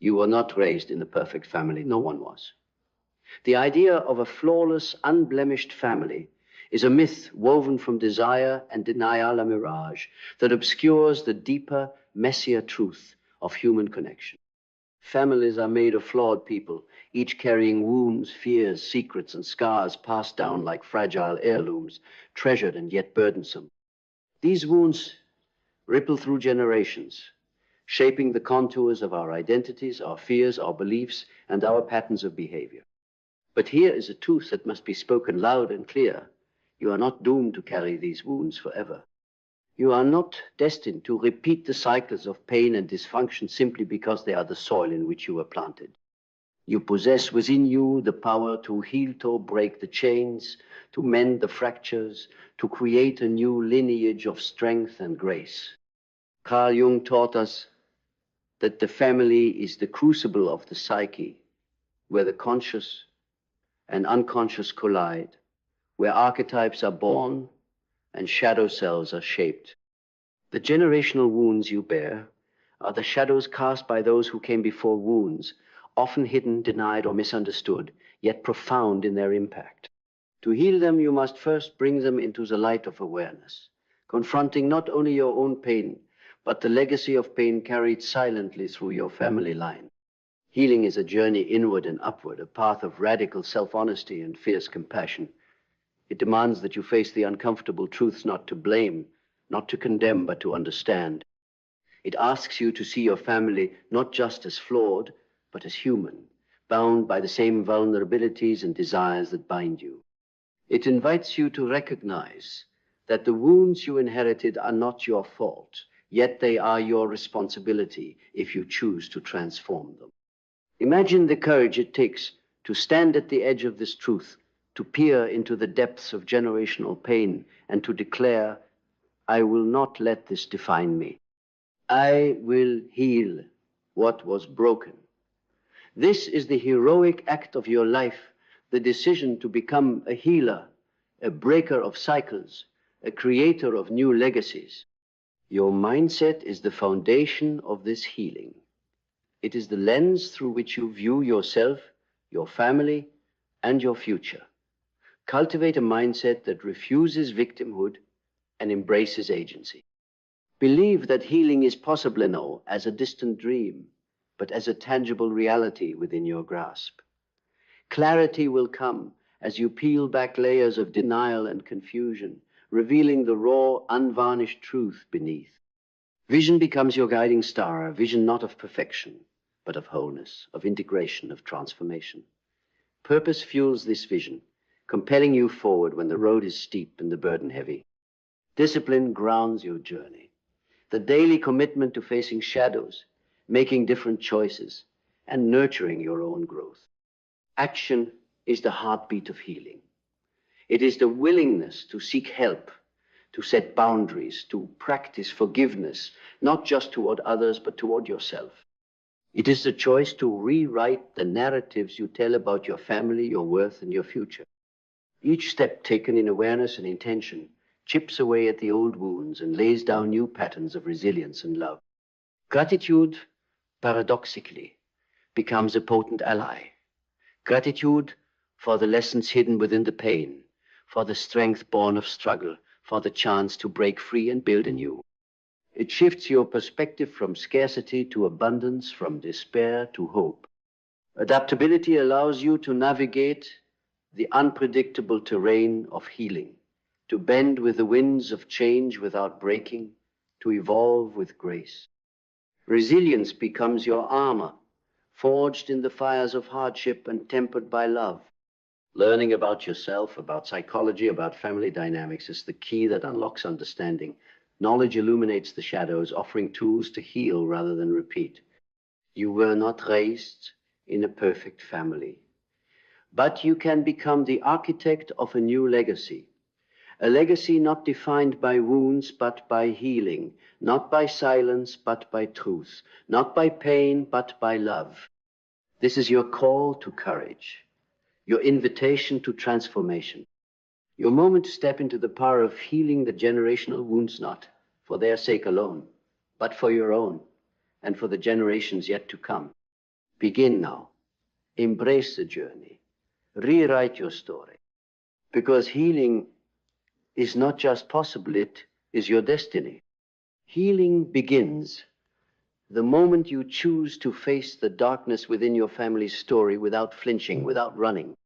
You were not raised in a perfect family. No one was. The idea of a flawless, unblemished family is a myth woven from desire and denial, a mirage that obscures the deeper, messier truth of human connection. Families are made of flawed people, each carrying wounds, fears, secrets, and scars passed down like fragile heirlooms, treasured and yet burdensome. These wounds ripple through generations, shaping the contours of our identities, our fears, our beliefs, and our patterns of behavior. But here is a truth that must be spoken loud and clear. You are not doomed to carry these wounds forever. You are not destined to repeat the cycles of pain and dysfunction simply because they are the soil in which you were planted. You possess within you the power to heal, to break the chains, to mend the fractures, to create a new lineage of strength and grace. Carl Jung taught us that the family is the crucible of the psyche, where the conscious and unconscious collide, where archetypes are born and shadow cells are shaped. The generational wounds you bear are the shadows cast by those who came before, wounds, often hidden, denied, or misunderstood, yet profound in their impact. To heal them, you must first bring them into the light of awareness, confronting not only your own pain, but the legacy of pain carried silently through your family line. Healing is a journey inward and upward, a path of radical self-honesty and fierce compassion. It demands that you face the uncomfortable truths, not to blame, not to condemn, but to understand. It asks you to see your family not just as flawed, but as human, bound by the same vulnerabilities and desires that bind you. It invites you to recognize that the wounds you inherited are not your fault, yet they are your responsibility if you choose to transform them. Imagine the courage it takes to stand at the edge of this truth, to peer into the depths of generational pain, and to declare, I will not let this define me. I will heal what was broken. This is the heroic act of your life, the decision to become a healer, a breaker of cycles, a creator of new legacies. Your mindset is the foundation of this healing. It is the lens through which you view yourself, your family, and your future. Cultivate a mindset that refuses victimhood and embraces agency. Believe that healing is possible now as a distant dream, but as a tangible reality within your grasp. Clarity will come as you peel back layers of denial and confusion, revealing the raw, unvarnished truth beneath. Vision becomes your guiding star, a vision not of perfection, but of wholeness, of integration, of transformation. Purpose fuels this vision, compelling you forward when the road is steep and the burden heavy. Discipline grounds your journey. The daily commitment to facing shadows, making different choices, and nurturing your own growth. Action is the heartbeat of healing. It is the willingness to seek help, to set boundaries, to practice forgiveness, not just toward others, but toward yourself. It is the choice to rewrite the narratives you tell about your family, your worth, and your future. Each step taken in awareness and intention chips away at the old wounds and lays down new patterns of resilience and love. Gratitude, paradoxically, becomes a potent ally. Gratitude for the lessons hidden within the pain, for the strength born of struggle, for the chance to break free and build anew. It shifts your perspective from scarcity to abundance, from despair to hope. Adaptability allows you to navigate the unpredictable terrain of healing, to bend with the winds of change without breaking, to evolve with grace. Resilience becomes your armor, forged in the fires of hardship and tempered by love. Learning about yourself, about psychology, about family dynamics is the key that unlocks understanding. Knowledge illuminates the shadows, offering tools to heal rather than repeat. You were not raised in a perfect family, but you can become the architect of a new legacy. A legacy not defined by wounds, but by healing, not by silence, but by truth, not by pain, but by love. This is your call to courage, your invitation to transformation, your moment to step into the power of healing the generational wounds, not for their sake alone, but for your own and for the generations yet to come. Begin now. Embrace the journey. Rewrite your story. Because healing is not just possible, it is your destiny. Healing begins the moment you choose to face the darkness within your family's story without flinching, without running.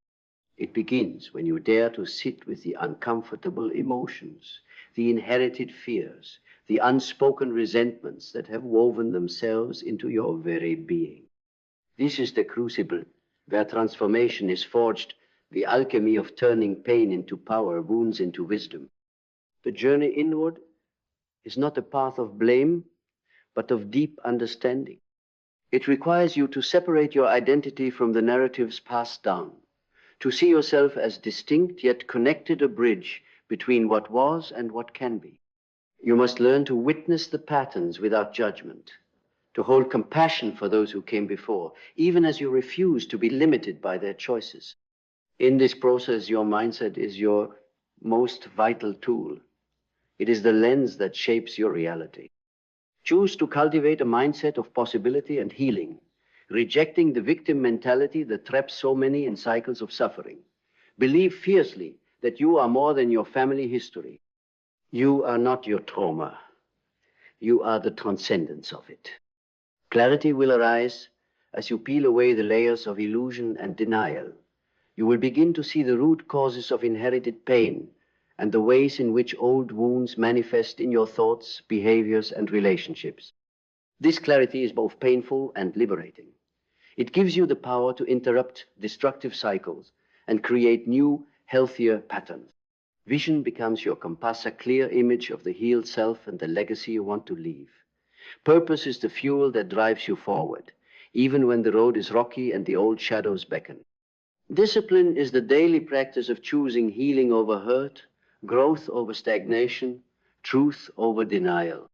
It begins when you dare to sit with the uncomfortable emotions, the inherited fears, the unspoken resentments that have woven themselves into your very being. This is the crucible where transformation is forged, the alchemy of turning pain into power, wounds into wisdom. The journey inward is not a path of blame, but of deep understanding. It requires you to separate your identity from the narratives passed down, to see yourself as distinct yet connected, a bridge between what was and what can be. You must learn to witness the patterns without judgment, to hold compassion for those who came before, even as you refuse to be limited by their choices. In this process, your mindset is your most vital tool. It is the lens that shapes your reality. Choose to cultivate a mindset of possibility and healing, rejecting the victim mentality that traps so many in cycles of suffering. Believe fiercely that you are more than your family history. You are not your trauma. You are the transcendence of it. Clarity will arise as you peel away the layers of illusion and denial. You will begin to see the root causes of inherited pain and the ways in which old wounds manifest in your thoughts, behaviors, and relationships. This clarity is both painful and liberating. It gives you the power to interrupt destructive cycles and create new, healthier patterns. Vision becomes your compass, a clear image of the healed self and the legacy you want to leave. Purpose is the fuel that drives you forward, even when the road is rocky and the old shadows beckon. Discipline is the daily practice of choosing healing over hurt, growth over stagnation, truth over denial.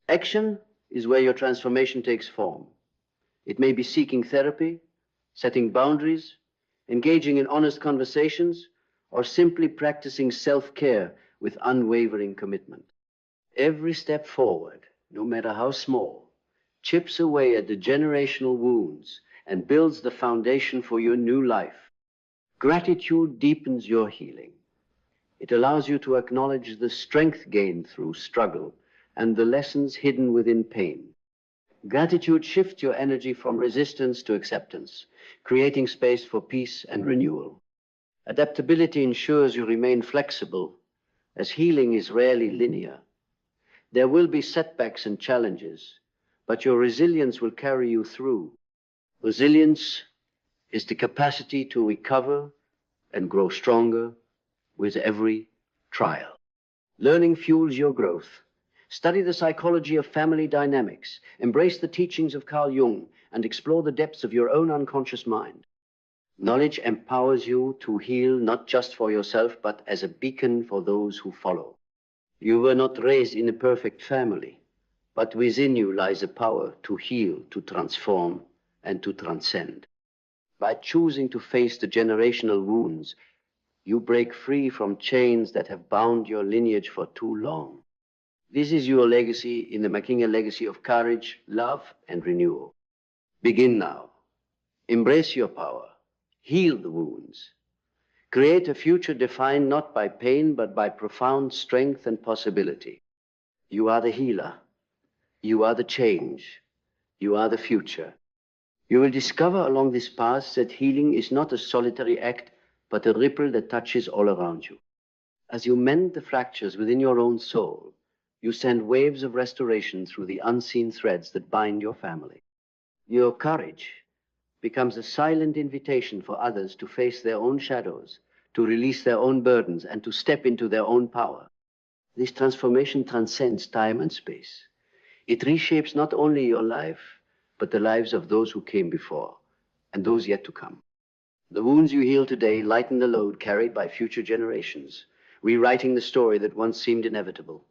Action is where your transformation takes form. It may be seeking therapy, setting boundaries, engaging in honest conversations, or simply practicing self-care with unwavering commitment. Every step forward, no matter how small, chips away at the generational wounds and builds the foundation for your new life. Gratitude deepens your healing. It allows you to acknowledge the strength gained through struggle and the lessons hidden within pain. Gratitude shifts your energy from resistance to acceptance, creating space for peace and renewal. Adaptability ensures you remain flexible, as healing is rarely linear. There will be setbacks and challenges, but your resilience will carry you through. Resilience is the capacity to recover and grow stronger with every trial. Learning fuels your growth. Study the psychology of family dynamics, embrace the teachings of Carl Jung, and explore the depths of your own unconscious mind. Knowledge empowers you to heal not just for yourself, but as a beacon for those who follow. You were not raised in a perfect family, but within you lies a power to heal, to transform, and to transcend. By choosing to face the generational wounds, you break free from chains that have bound your lineage for too long. This is your legacy in the making a legacy of courage, love, and renewal. Begin now. Embrace your power. Heal the wounds. Create a future defined not by pain, but by profound strength and possibility. You are the healer. You are the change. You are the future. You will discover along this path that healing is not a solitary act, but a ripple that touches all around you. As you mend the fractures within your own soul, you send waves of restoration through the unseen threads that bind your family. Your courage becomes a silent invitation for others to face their own shadows, to release their own burdens, and to step into their own power. This transformation transcends time and space. It reshapes not only your life, but the lives of those who came before and those yet to come. The wounds you heal today lighten the load carried by future generations, rewriting the story that once seemed inevitable.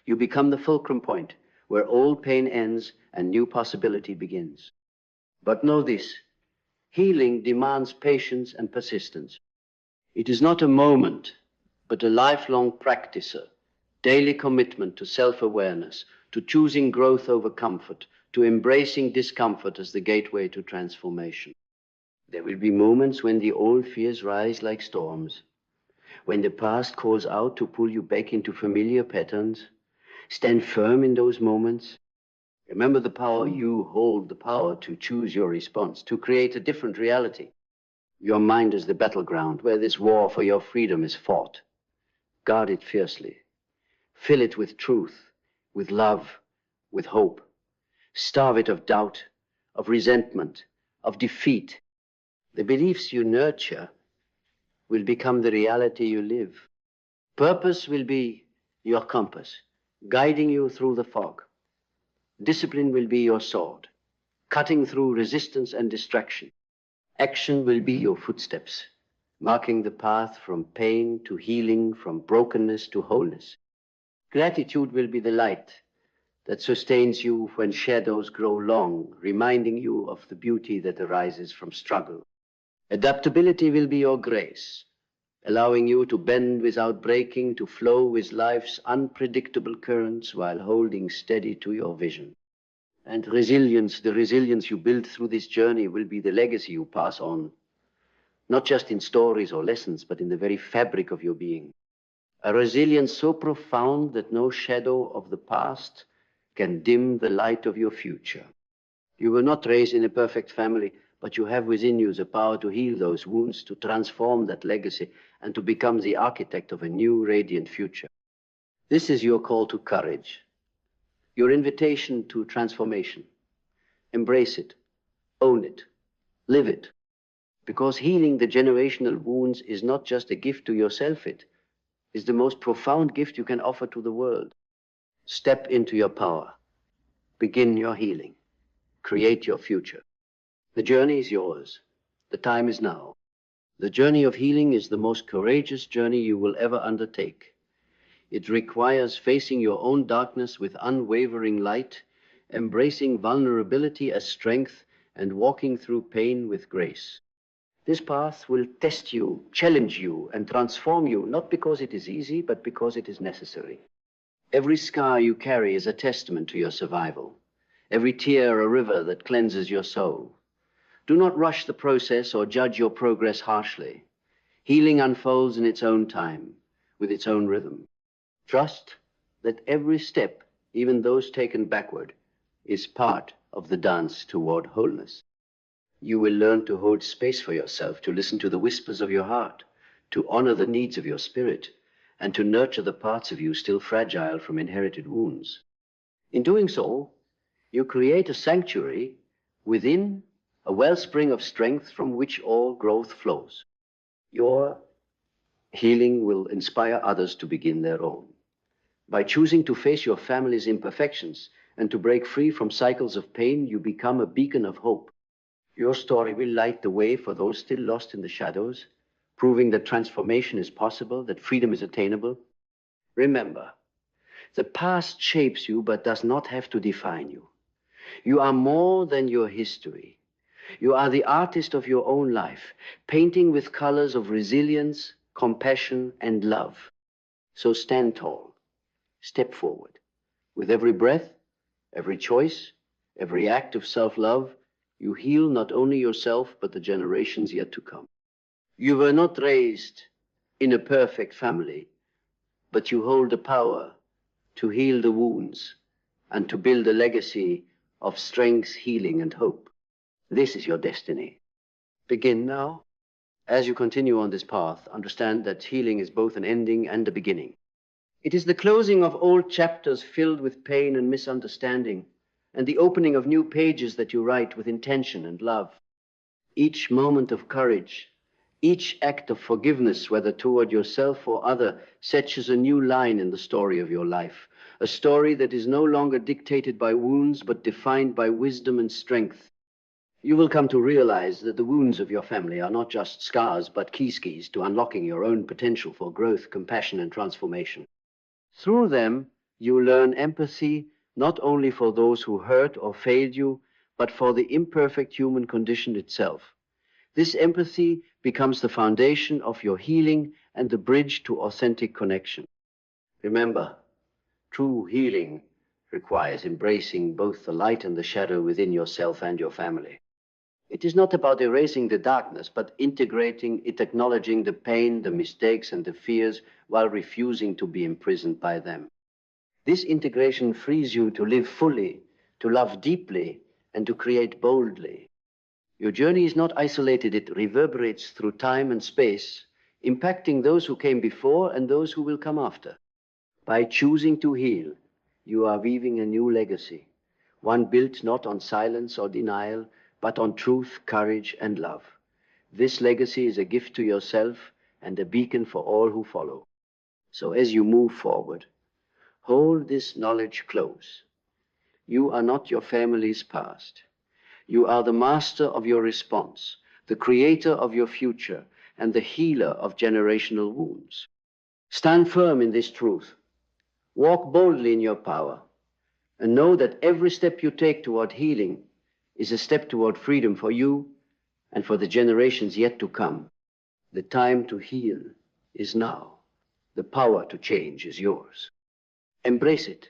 You become the fulcrum point where old pain ends and new possibility begins. But know this, healing demands patience and persistence. It is not a moment, but a lifelong practice, a daily commitment to self-awareness, to choosing growth over comfort, to embracing discomfort as the gateway to transformation. There will be moments when the old fears rise like storms, when the past calls out to pull you back into familiar patterns. Stand firm in those moments. Remember the power you hold, the power to choose your response, to create a different reality. Your mind is the battleground where this war for your freedom is fought. Guard it fiercely. Fill it with truth, with love, with hope. Starve it of doubt, of resentment, of defeat. The beliefs you nurture will become the reality you live. Purpose will be your compass, guiding you through the fog. Discipline will be your sword, cutting through resistance and distraction. Action will be your footsteps, marking the path from pain to healing, from brokenness to wholeness. Gratitude will be the light that sustains you when shadows grow long, reminding you of the beauty that arises from struggle. Adaptability will be your grace, allowing you to bend without breaking, to flow with life's unpredictable currents while holding steady to your vision. And resilience, the resilience you build through this journey, will be the legacy you pass on, not just in stories or lessons, but in the very fabric of your being. A resilience so profound that no shadow of the past can dim the light of your future. You were not raised in a perfect family, but you have within you the power to heal those wounds, to transform that legacy, and to become the architect of a new, radiant future. This is your call to courage, your invitation to transformation. Embrace it, own it, live it. Because healing the generational wounds is not just a gift to yourself, it is the most profound gift you can offer to the world. Step into your power. Begin your healing. Create your future. The journey is yours. The time is now. The journey of healing is the most courageous journey you will ever undertake. It requires facing your own darkness with unwavering light, embracing vulnerability as strength, and walking through pain with grace. This path will test you, challenge you, and transform you, not because it is easy, but because it is necessary. Every scar you carry is a testament to your survival. Every tear a river that cleanses your soul. Do not rush the process or judge your progress harshly. Healing unfolds in its own time, with its own rhythm. Trust that every step, even those taken backward, is part of the dance toward wholeness. You will learn to hold space for yourself, to listen to the whispers of your heart, to honor the needs of your spirit, and to nurture the parts of you still fragile from inherited wounds. In doing so, you create a sanctuary within a wellspring of strength from which all growth flows. Your healing will inspire others to begin their own. By choosing to face your family's imperfections and to break free from cycles of pain, you become a beacon of hope. Your story will light the way for those still lost in the shadows, proving that transformation is possible, that freedom is attainable. Remember, the past shapes you but does not have to define you. You are more than your history. You are the artist of your own life, painting with colors of resilience, compassion, and love. So stand tall, step forward. With every breath, every choice, every act of self-love, you heal not only yourself, but the generations yet to come. You were not raised in a perfect family, but you hold the power to heal the wounds and to build a legacy of strength, healing, and hope. This is your destiny. Begin now. As you continue on this path, understand that healing is both an ending and a beginning. It is the closing of old chapters filled with pain and misunderstanding, and the opening of new pages that you write with intention and love. Each moment of courage, each act of forgiveness, whether toward yourself or other, sets a new line in the story of your life, a story that is no longer dictated by wounds, but defined by wisdom and strength. You will come to realize that the wounds of your family are not just scars, but keys to unlocking your own potential for growth, compassion, and transformation. Through them, you learn empathy, not only for those who hurt or failed you, but for the imperfect human condition itself. This empathy becomes the foundation of your healing and the bridge to authentic connection. Remember, true healing requires embracing both the light and the shadow within yourself and your family. It is not about erasing the darkness, but integrating it, acknowledging the pain, the mistakes, and the fears while refusing to be imprisoned by them. This integration frees you to live fully, to love deeply, and to create boldly. Your journey is not isolated, it reverberates through time and space, impacting those who came before and those who will come after. By choosing to heal, you are weaving a new legacy, one built not on silence or denial, but on truth, courage, and love. This legacy is a gift to yourself and a beacon for all who follow. So as you move forward, hold this knowledge close. You are not your family's past. You are the master of your response, the creator of your future, and the healer of generational wounds. Stand firm in this truth. Walk boldly in your power, and know that every step you take toward healing is a step toward freedom for you and for the generations yet to come. The time to heal is now. The power to change is yours. Embrace it,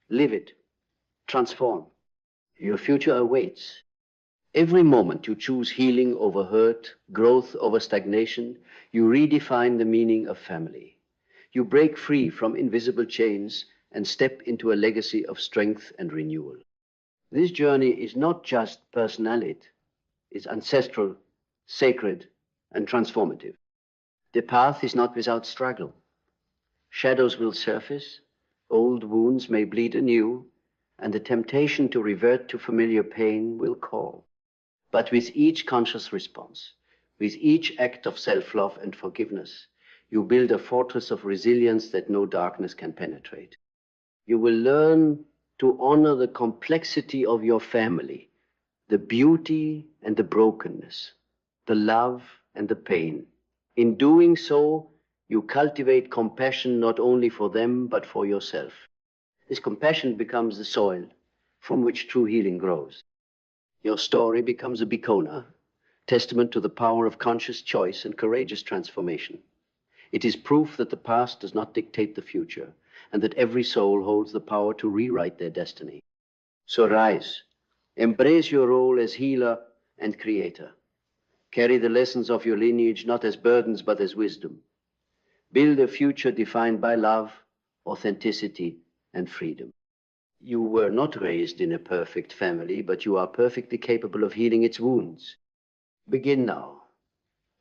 live it, transform. Your future awaits. Every moment you choose healing over hurt, growth over stagnation, you redefine the meaning of family. You break free from invisible chains and step into a legacy of strength and renewal. This journey is not just personal, it's ancestral, sacred, and transformative. The path is not without struggle. Shadows will surface, old wounds may bleed anew, and the temptation to revert to familiar pain will call. But with each conscious response, with each act of self-love and forgiveness, you build a fortress of resilience that no darkness can penetrate. You will learn to honor the complexity of your family, the beauty and the brokenness, the love and the pain. In doing so, you cultivate compassion not only for them, but for yourself. This compassion becomes the soil from which true healing grows. Your story becomes a beacon, testament to the power of conscious choice and courageous transformation. It is proof that the past does not dictate the future, and that every soul holds the power to rewrite their destiny. So rise, embrace your role as healer and creator. Carry the lessons of your lineage not as burdens, but as wisdom. Build a future defined by love, authenticity, and freedom. You were not raised in a perfect family, but you are perfectly capable of healing its wounds. Begin now.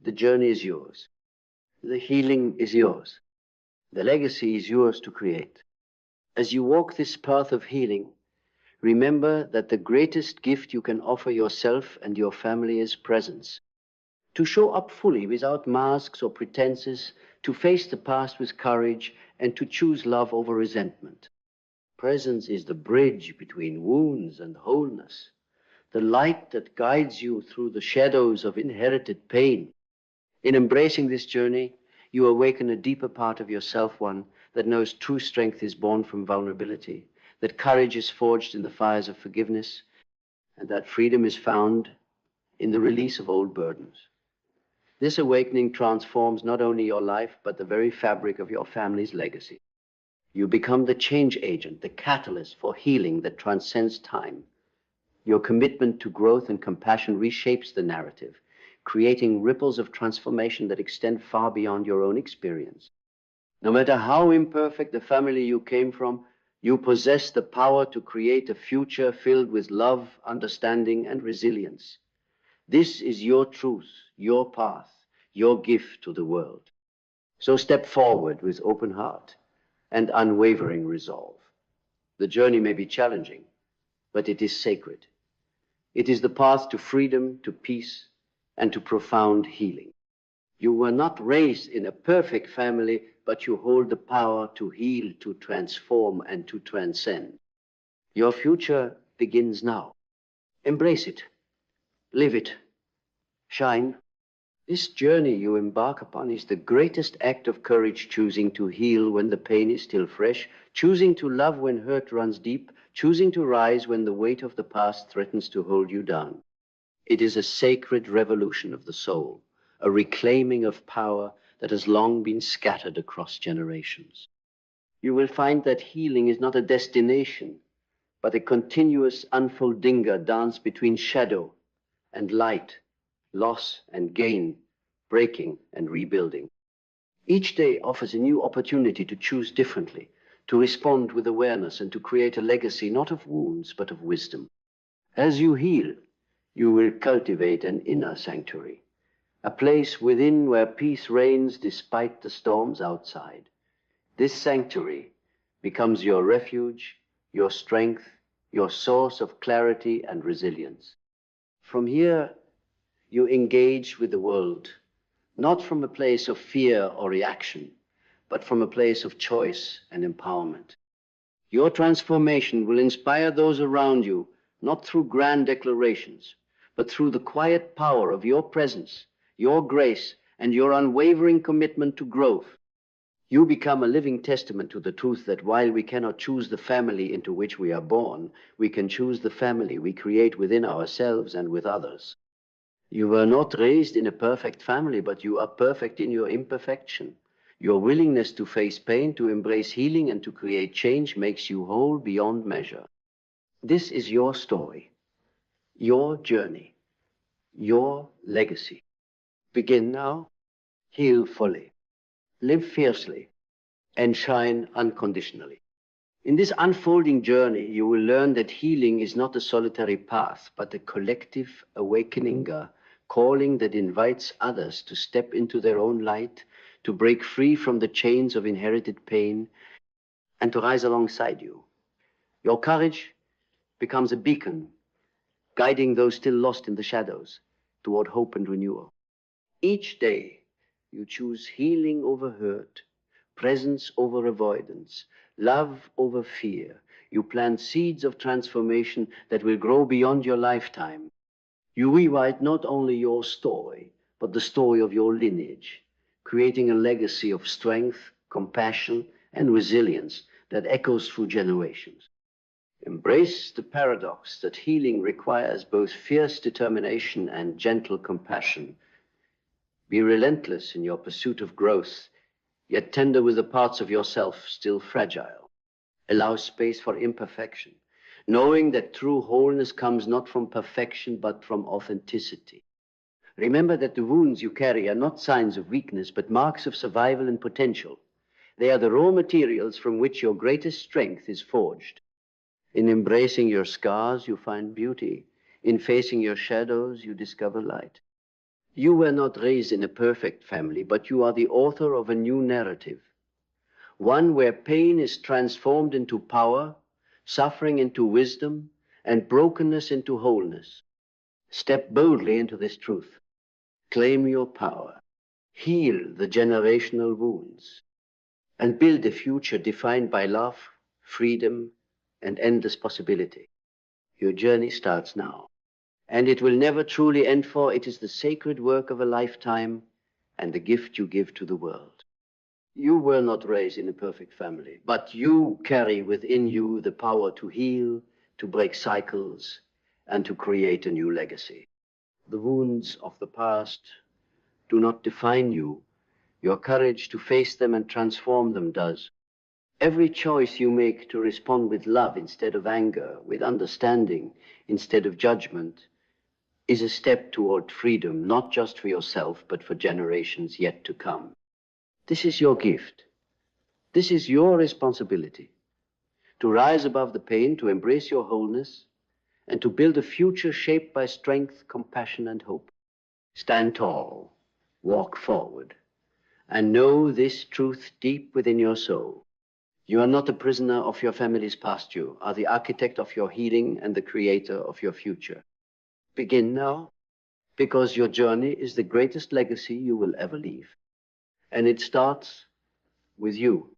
The journey is yours. The healing is yours. The legacy is yours to create. As you walk this path of healing, remember that the greatest gift you can offer yourself and your family is presence. To show up fully without masks or pretenses, to face the past with courage, and to choose love over resentment. Presence is the bridge between wounds and wholeness, the light that guides you through the shadows of inherited pain. In embracing this journey, you awaken a deeper part of yourself, one that knows true strength is born from vulnerability, that courage is forged in the fires of forgiveness, and that freedom is found in the release of old burdens. This awakening transforms not only your life, but the very fabric of your family's legacy. You become the change agent, the catalyst for healing that transcends time. Your commitment to growth and compassion reshapes the narrative, creating ripples of transformation that extend far beyond your own experience. No matter how imperfect the family you came from, you possess the power to create a future filled with love, understanding, and resilience. This is your truth, your path, your gift to the world. So step forward with open heart and unwavering resolve. The journey may be challenging, but it is sacred. It is the path to freedom, to peace, and to profound healing. You were not raised in a perfect family, but you hold the power to heal, to transform, and to transcend. Your future begins now. Embrace it, live it, shine. This journey you embark upon is the greatest act of courage, choosing to heal when the pain is still fresh, choosing to love when hurt runs deep, choosing to rise when the weight of the past threatens to hold you down. It is a sacred revolution of the soul, a reclaiming of power that has long been scattered across generations. You will find that healing is not a destination, but a continuous unfoldinga dance between shadow and light, loss and gain, breaking and rebuilding. Each day offers a new opportunity to choose differently, to respond with awareness, and to create a legacy not of wounds, but of wisdom. As you heal, you will cultivate an inner sanctuary, a place within where peace reigns despite the storms outside. This sanctuary becomes your refuge, your strength, your source of clarity and resilience. From here, you engage with the world, not from a place of fear or reaction, but from a place of choice and empowerment. Your transformation will inspire those around you, not through grand declarations, but through the quiet power of your presence, your grace, and your unwavering commitment to growth. You become a living testament to the truth that while we cannot choose the family into which we are born, we can choose the family we create within ourselves and with others. You were not raised in a perfect family, but you are perfect in your imperfection. Your willingness to face pain, to embrace healing, and to create change makes you whole beyond measure. This is your story, your journey, your legacy. Begin now, heal fully, live fiercely, and shine unconditionally. In this unfolding journey, you will learn that healing is not a solitary path, but a collective awakening, a calling that invites others to step into their own light, to break free from the chains of inherited pain, and to rise alongside you. Your courage becomes a beacon, guiding those still lost in the shadows toward hope and renewal. Each day, you choose healing over hurt, presence over avoidance, love over fear. You plant seeds of transformation that will grow beyond your lifetime. You rewrite not only your story, but the story of your lineage, creating a legacy of strength, compassion, and resilience that echoes through generations. Embrace the paradox that healing requires both fierce determination and gentle compassion. Be relentless in your pursuit of growth, yet tender with the parts of yourself still fragile. Allow space for imperfection, knowing that true wholeness comes not from perfection, but from authenticity. Remember that the wounds you carry are not signs of weakness, but marks of survival and potential. They are the raw materials from which your greatest strength is forged. In embracing your scars, you find beauty. In facing your shadows, you discover light. You were not raised in a perfect family, but you are the author of a new narrative. One where pain is transformed into power, suffering into wisdom, and brokenness into wholeness. Step boldly into this truth. Claim your power. Heal the generational wounds. And build a future defined by love, freedom, and endless possibility. Your journey starts now. And it will never truly end, for it is the sacred work of a lifetime and the gift you give to the world. You were not raised in a perfect family, but you carry within you the power to heal, to break cycles, and to create a new legacy. The wounds of the past do not define you. Your courage to face them and transform them does. Every choice you make to respond with love instead of anger, with understanding instead of judgment, is a step toward freedom, not just for yourself, but for generations yet to come. This is your gift. This is your responsibility, to rise above the pain, to embrace your wholeness, and to build a future shaped by strength, compassion, and hope. Stand tall, walk forward, and know this truth deep within your soul. You are not a prisoner of your family's past. You are the architect of your healing and the creator of your future. Begin now, because your journey is the greatest legacy you will ever leave. And it starts with you.